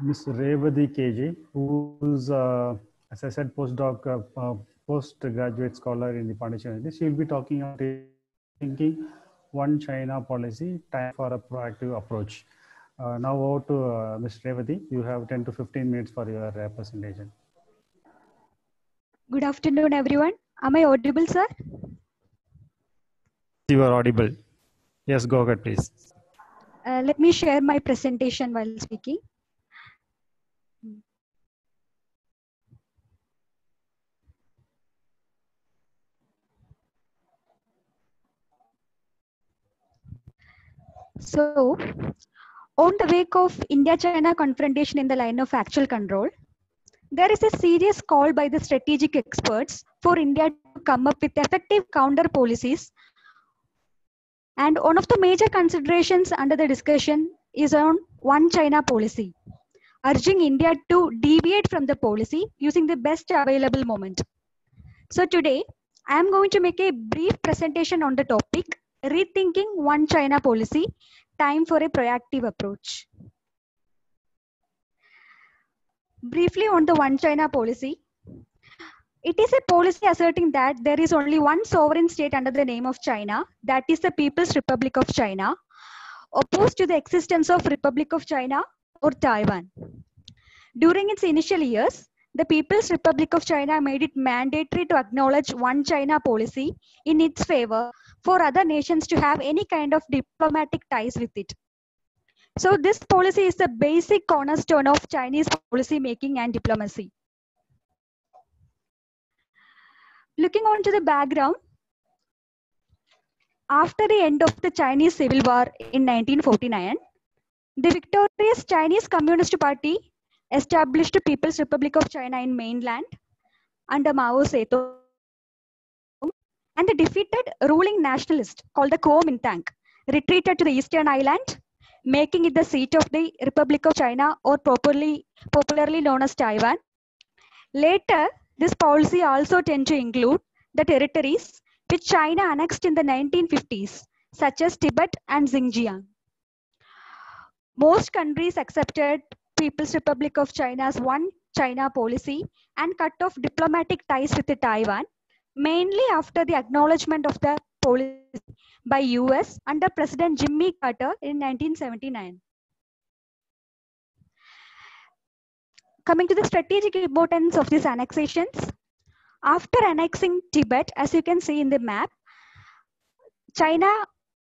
Ms. Revati KG, who's, as I said, postgraduate scholar in the Pondicherry University. She will be talking about thinking one China policy, time for a proactive approach. Now over to Ms. Revati. You have 10 to 15 minutes for your presentation. Good afternoon, everyone. Am I audible, sir? You are audible. Yes, go ahead, please. Let me share my presentation while speaking. So, on the wake of India-China confrontation in the line of actual control, there is a serious call by the strategic experts for India to come up with effective counter policies. And one of the major considerations under the discussion is on one China policy, urging India to deviate from the policy using the best available moment. So today, I am going to make a brief presentation on the topic, rethinking one China policy, time for a proactive approach. Briefly on the one China policy, it is a policy asserting that there is only one sovereign state under the name of China, that is the People's Republic of China, opposed to the existence of Republic of China or Taiwan. During its initial years, the People's Republic of China made it mandatory to acknowledge one China policy in its favor for other nations to have any kind of diplomatic ties with it. So this policy is the basic cornerstone of Chinese policy making and diplomacy. Looking on to the background, after the end of the Chinese Civil War in 1949, the victorious Chinese Communist Party established the People's Republic of China in mainland under Mao Zedong, and the defeated ruling nationalist called the Kuomintang retreated to the eastern island, making it the seat of the Republic of China, or popularly known as Taiwan. Later, this policy also tended to include the territories which China annexed in the 1950s, such as Tibet and Xinjiang. Most countries accepted People's Republic of China's one China policy and cut off diplomatic ties with Taiwan, mainly after the acknowledgement of the policy by US under President Jimmy Carter in 1979. Coming to the strategic importance of these annexations, after annexing Tibet, as you can see in the map, China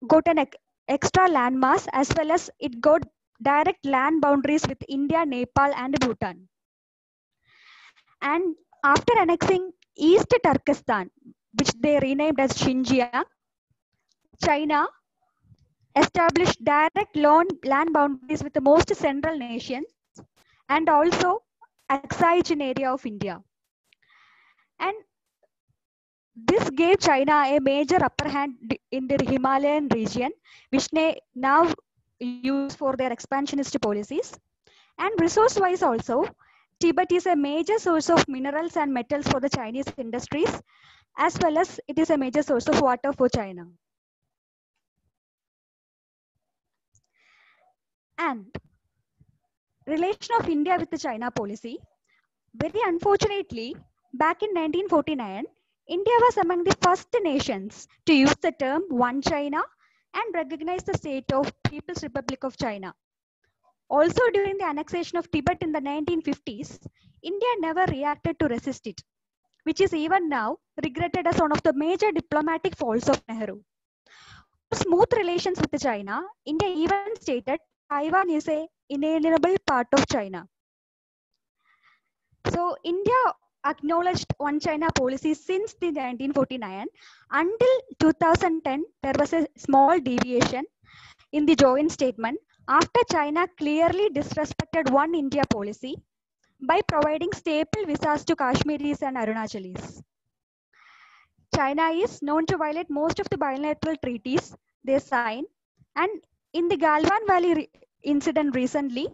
got an extra landmass, as well as it got direct land boundaries with India, Nepal, and Bhutan. And after annexing East Turkestan, which they renamed as Xinjiang, China established direct land boundaries with the most central nations and also Aksai area of India. And this gave China a major upper hand in the Himalayan region, which they now use for their expansionist policies. And resource-wise also, Tibet is a major source of minerals and metals for the Chinese industries, as well as it is a major source of water for China. And relation of India with the China policy, very unfortunately, back in 1949, India was among the first nations to use the term One China and recognize the state of People's Republic of China. Also, during the annexation of Tibet in the 1950s, India never reacted to resist it, which is even now regretted as one of the major diplomatic faults of Nehru. For smooth relations with China, India even stated Taiwan is an inalienable part of China. So India acknowledged one China policy since the 1949. Until 2010, there was a small deviation in the joint statement after China clearly disrespected one India policy by providing staple visas to Kashmiris and Arunachalis. China is known to violate most of the bilateral treaties they sign, and in the Galwan Valley incident recently,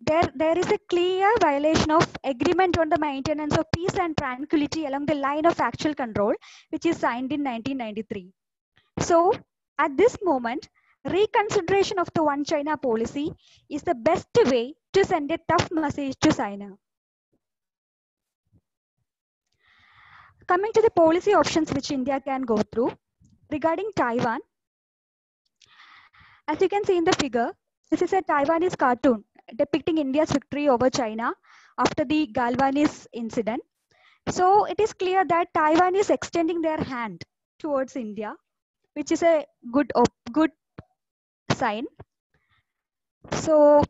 there is a clear violation of agreement on the maintenance of peace and tranquility along the line of actual control, which is signed in 1993. So at this moment, reconsideration of the One China policy is the best way to send a tough message to China. Coming to the policy options which India can go through regarding Taiwan, as you can see in the figure, this is a Taiwanese cartoon depicting India's victory over China after the Galvanis incident. So it is clear that Taiwan is extending their hand towards India, which is a good sign. So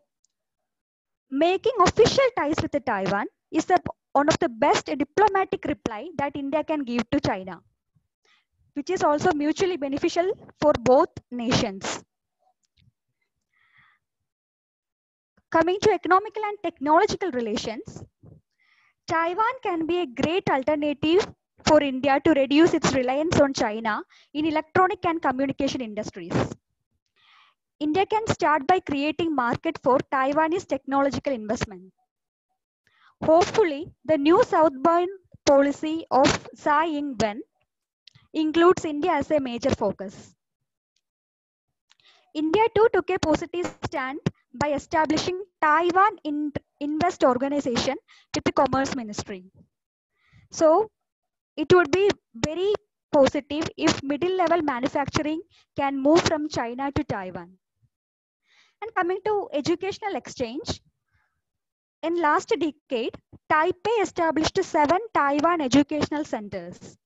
making official ties with the Taiwan is one of the best diplomatic reply that India can give to China, which is also mutually beneficial for both nations. Coming to economical and technological relations, Taiwan can be a great alternative for India to reduce its reliance on China in electronic and communication industries. India can start by creating market for Taiwanese technological investment. Hopefully, the new southbound policy of Tsai Ing-wen includes India as a major focus. India too took a positive stand by establishing Taiwan Invest Organization with the Commerce Ministry. So it would be very positive if middle level manufacturing can move from China to Taiwan. And coming to educational exchange, in last decade, Taipei established 7 Taiwan educational centers.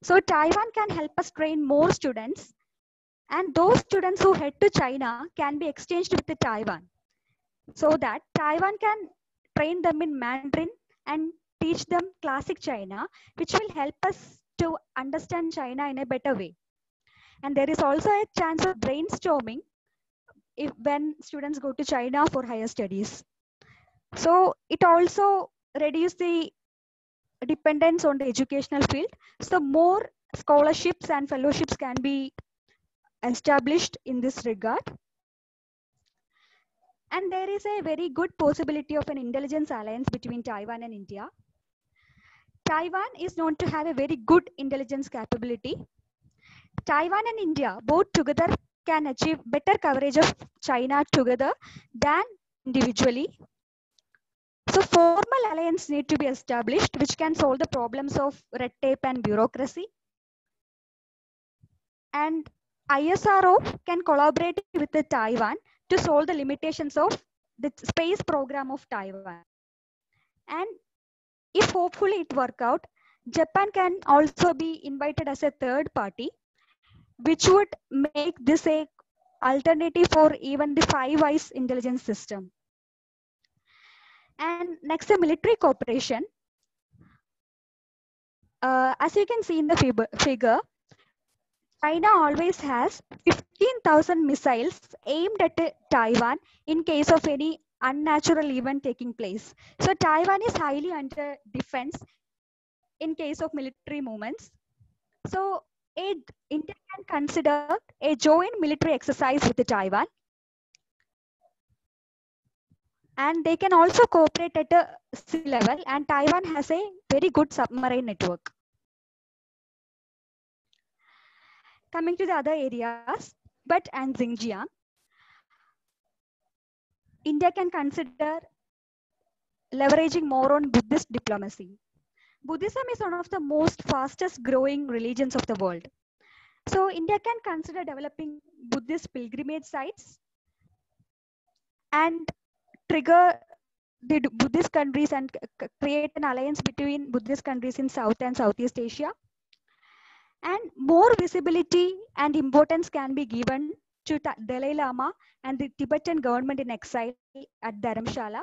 So Taiwan can help us train more students, and those students who head to China can be exchanged with the Taiwan, so that Taiwan can train them in Mandarin and teach them classic China, which will help us to understand China in a better way. And there is also a chance of brainstorming when students go to China for higher studies. So it also reduces the dependence on the educational field. So more scholarships and fellowships can be established in this regard. And there is a very good possibility of an intelligence alliance between Taiwan and India. Taiwan is known to have a very good intelligence capability. Taiwan and India both together can achieve better coverage of China together than individually. So formal alliance need to be established, which can solve the problems of red tape and bureaucracy. And ISRO can collaborate with the Taiwan to solve the limitations of the space program of Taiwan. And if hopefully it work out, Japan can also be invited as a third party, which would make this a alternative for even the Five Eyes intelligence system. And next, the military cooperation. As you can see in the figure, China always has 15,000 missiles aimed at Taiwan in case of any unnatural event taking place. So Taiwan is highly under defense in case of military movements. So India can consider a joint military exercise with Taiwan. And they can also cooperate at a sea level, and Taiwan has a very good submarine network. Coming to the other areas, Tibet and Xinjiang, India can consider leveraging more on Buddhist diplomacy. Buddhism is one of the most fastest growing religions of the world. So India can consider developing Buddhist pilgrimage sites and trigger the Buddhist countries and create an alliance between Buddhist countries in South and Southeast Asia. And more visibility and importance can be given to Dalai Lama and the Tibetan government in exile at Dharamshala.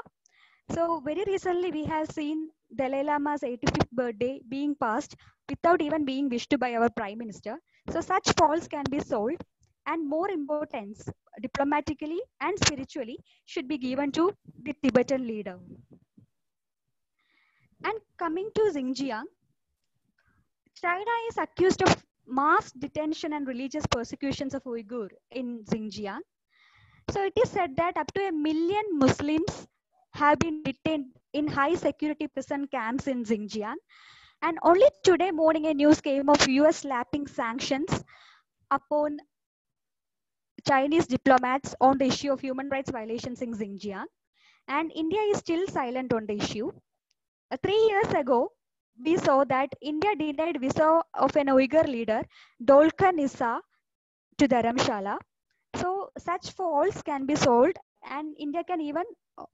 So very recently we have seen Dalai Lama's 85th birthday being passed without even being wished by our Prime Minister. So such faults can be solved, and more importance diplomatically and spiritually should be given to the Tibetan leader. And coming to Xinjiang, China is accused of mass detention and religious persecutions of Uyghur in Xinjiang. So it is said that up to 1 million Muslims have been detained in high security prison camps in Xinjiang. And only today morning a news came of US slapping sanctions upon Chinese diplomats on the issue of human rights violations in Xinjiang. and India is still silent on the issue. 3 years ago, we saw that India denied visa of an Uyghur leader, Dolkar Nisa, to Dharamshala. So such faults can be solved, and India can even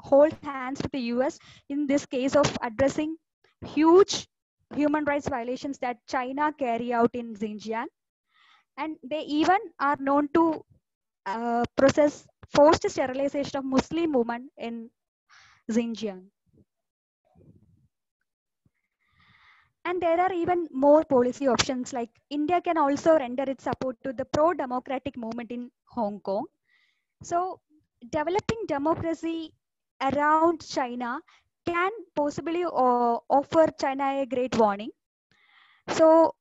hold hands with the US in this case of addressing huge human rights violations that China carry out in Xinjiang. And they even are known to process forced sterilization of Muslim women in Xinjiang. And there are even more policy options, like India can also render its support to the pro-democratic movement in Hong Kong. So developing democracy around China can possibly offer China a great warning. So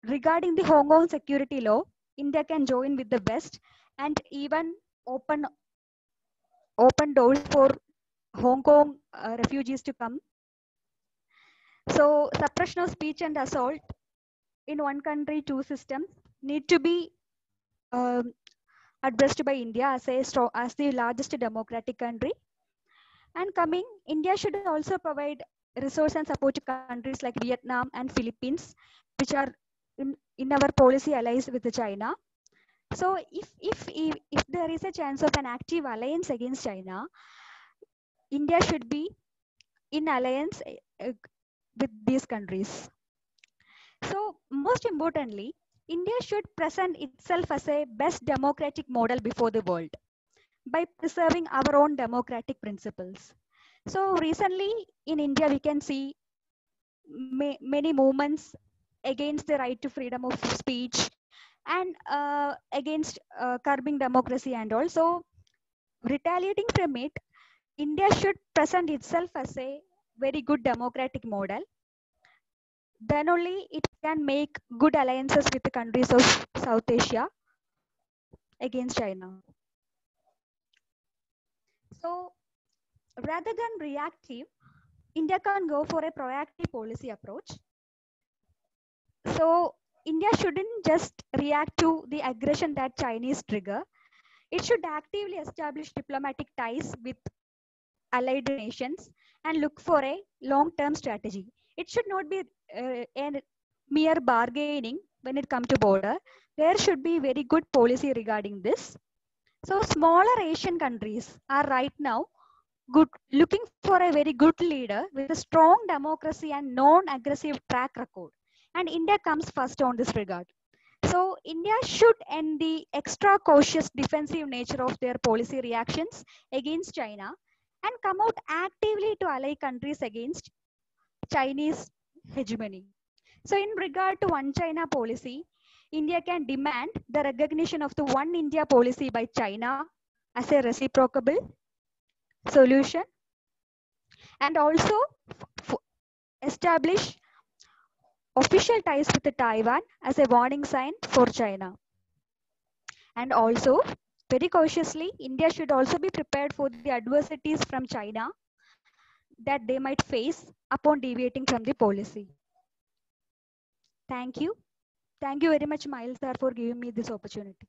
regarding the Hong Kong security law, India can join with the West and even open doors for Hong Kong refugees to come. So suppression of speech and assault in one country, two systems need to be addressed by India as the largest democratic country. And coming, India should also provide resource and support to countries like Vietnam and Philippines, which are in our policy allies with China. So if there is a chance of an active alliance against China, India should be in alliance with these countries. So most importantly, India should present itself as a best democratic model before the world by preserving our own democratic principles. So recently in India, we can see many movements against the right to freedom of speech and against curbing democracy and also retaliating from it. India should present itself as a very good democratic model. Then only it can make good alliances with the countries of South Asia against China. So rather than reactive, India can go for a proactive policy approach. So India shouldn't just react to the aggression that Chinese trigger. It should actively establish diplomatic ties with allied nations and look for a long-term strategy. It should not be a mere bargaining when it comes to border. There should be very good policy regarding this. So smaller Asian countries are right now looking for a very good leader with a strong democracy and non-aggressive track record. And India comes first on this regard. So India should end the extra cautious defensive nature of their policy reactions against China and come out actively to ally countries against Chinese hegemony. So in regard to One China policy, India can demand the recognition of the One India policy by China as a reciprocable solution, and also establish official ties with Taiwan as a warning sign for China. And also, very cautiously, India should also be prepared for the adversities from China that they might face upon deviating from the policy. Thank you. Thank you very much, Miles, sir, for giving me this opportunity.